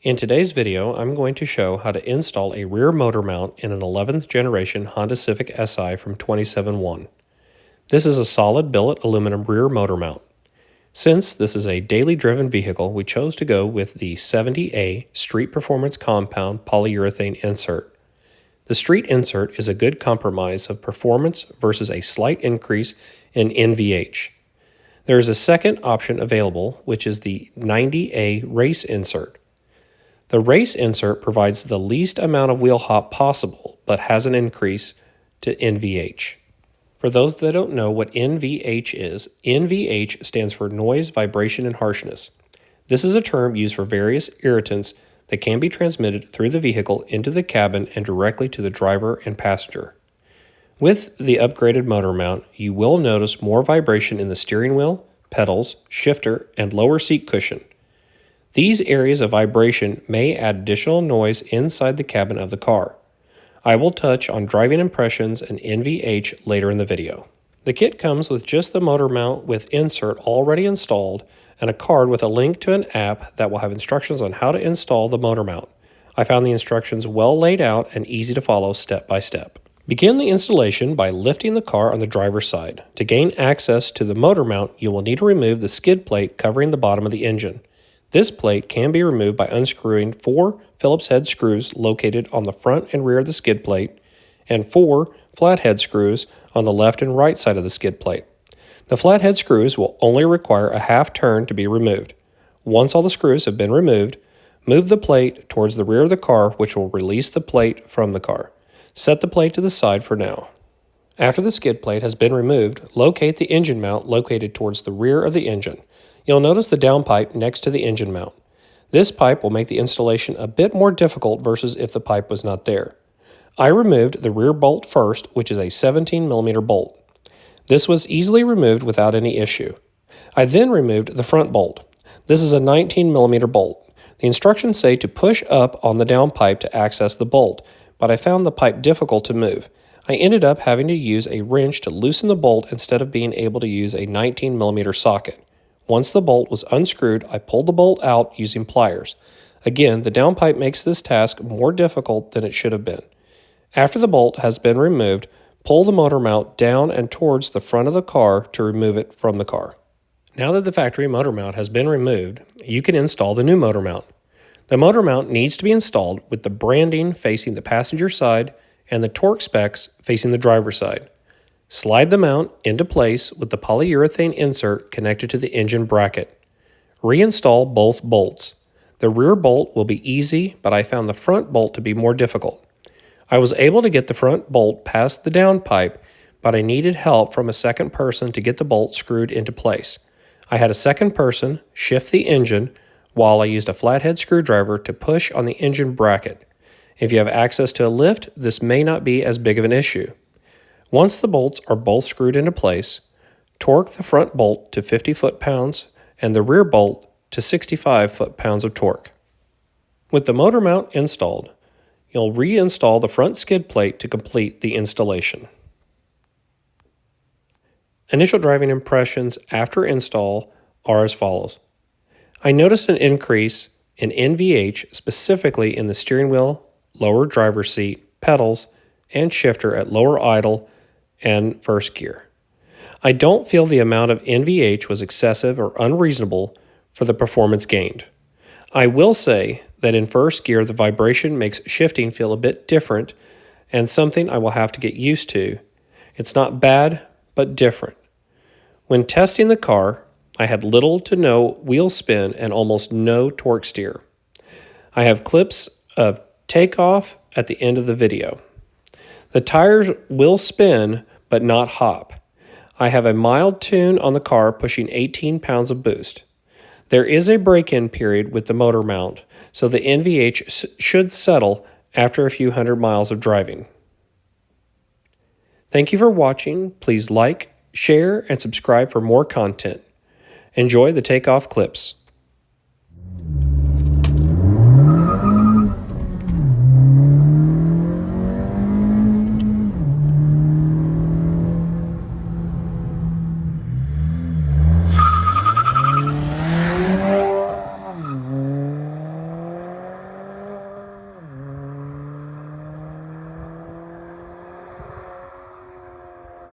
In today's video, I'm going to show how to install a rear motor mount in an 11th generation Honda Civic Si from 2071. This is a solid billet aluminum rear motor mount. Since this is a daily driven vehicle, we chose to go with the 70A Street Performance Compound polyurethane insert. The street insert is a good compromise of performance versus a slight increase in NVH. There is a second option available, which is the 90A race insert. The race insert provides the least amount of wheel hop possible, but has an increase to NVH. For those that don't know what NVH is, NVH stands for noise, vibration, and harshness. This is a term used for various irritants that can be transmitted through the vehicle into the cabin and directly to the driver and passenger. With the upgraded motor mount, you will notice more vibration in the steering wheel, pedals, shifter, and lower seat cushion. These areas of vibration may add additional noise inside the cabin of the car. I will touch on driving impressions and NVH later in the video. The kit comes with just the motor mount with insert already installed and a card with a link to an app that will have instructions on how to install the motor mount. I found the instructions well laid out and easy to follow step by step. Begin the installation by lifting the car on the driver's side. To gain access to the motor mount, you will need to remove the skid plate covering the bottom of the engine. This plate can be removed by unscrewing 4 Phillips head screws located on the front and rear of the skid plate and 4 flathead screws on the left and right side of the skid plate. The flathead screws will only require a half turn to be removed. Once all the screws have been removed, move the plate towards the rear of the car, which will release the plate from the car. Set the plate to the side for now. After the skid plate has been removed, locate the engine mount located towards the rear of the engine. You'll notice the downpipe next to the engine mount. This pipe will make the installation a bit more difficult versus if the pipe was not there. I removed the rear bolt first, which is a 17mm bolt. This was easily removed without any issue. I then removed the front bolt. This is a 19mm bolt. The instructions say to push up on the downpipe to access the bolt, but I found the pipe difficult to move. I ended up having to use a wrench to loosen the bolt instead of being able to use a 19mm socket. Once the bolt was unscrewed, I pulled the bolt out using pliers. Again, the downpipe makes this task more difficult than it should have been. After the bolt has been removed, pull the motor mount down and towards the front of the car to remove it from the car. Now that the factory motor mount has been removed, you can install the new motor mount. The motor mount needs to be installed with the branding facing the passenger side and the torque specs facing the driver's side. Slide the mount into place with the polyurethane insert connected to the engine bracket. Reinstall both bolts. The rear bolt will be easy, but I found the front bolt to be more difficult. I was able to get the front bolt past the downpipe, but I needed help from a second person to get the bolt screwed into place. I had a second person shift the engine while I used a flathead screwdriver to push on the engine bracket. If you have access to a lift, this may not be as big of an issue. Once the bolts are both screwed into place, torque the front bolt to 50 foot-pounds and the rear bolt to 65 foot-pounds of torque. With the motor mount installed, you'll reinstall the front skid plate to complete the installation. Initial driving impressions after install are as follows. I noticed an increase in NVH specifically in the steering wheel, lower driver's seat, pedals, and shifter at lower idle and first gear. I don't feel the amount of NVH was excessive or unreasonable for the performance gained. I will say that in first gear the vibration makes shifting feel a bit different and something I will have to get used to. It's not bad, but different. When testing the car, I had little to no wheel spin and almost no torque steer. I have clips of takeoff at the end of the video. The tires will spin, but not hop. I have a mild tune on the car pushing 18 pounds of boost. There is a break-in period with the motor mount, so the NVH should settle after a few hundred miles of driving. Thank you for watching. Please like, share, and subscribe for more content. Enjoy the takeoff clips.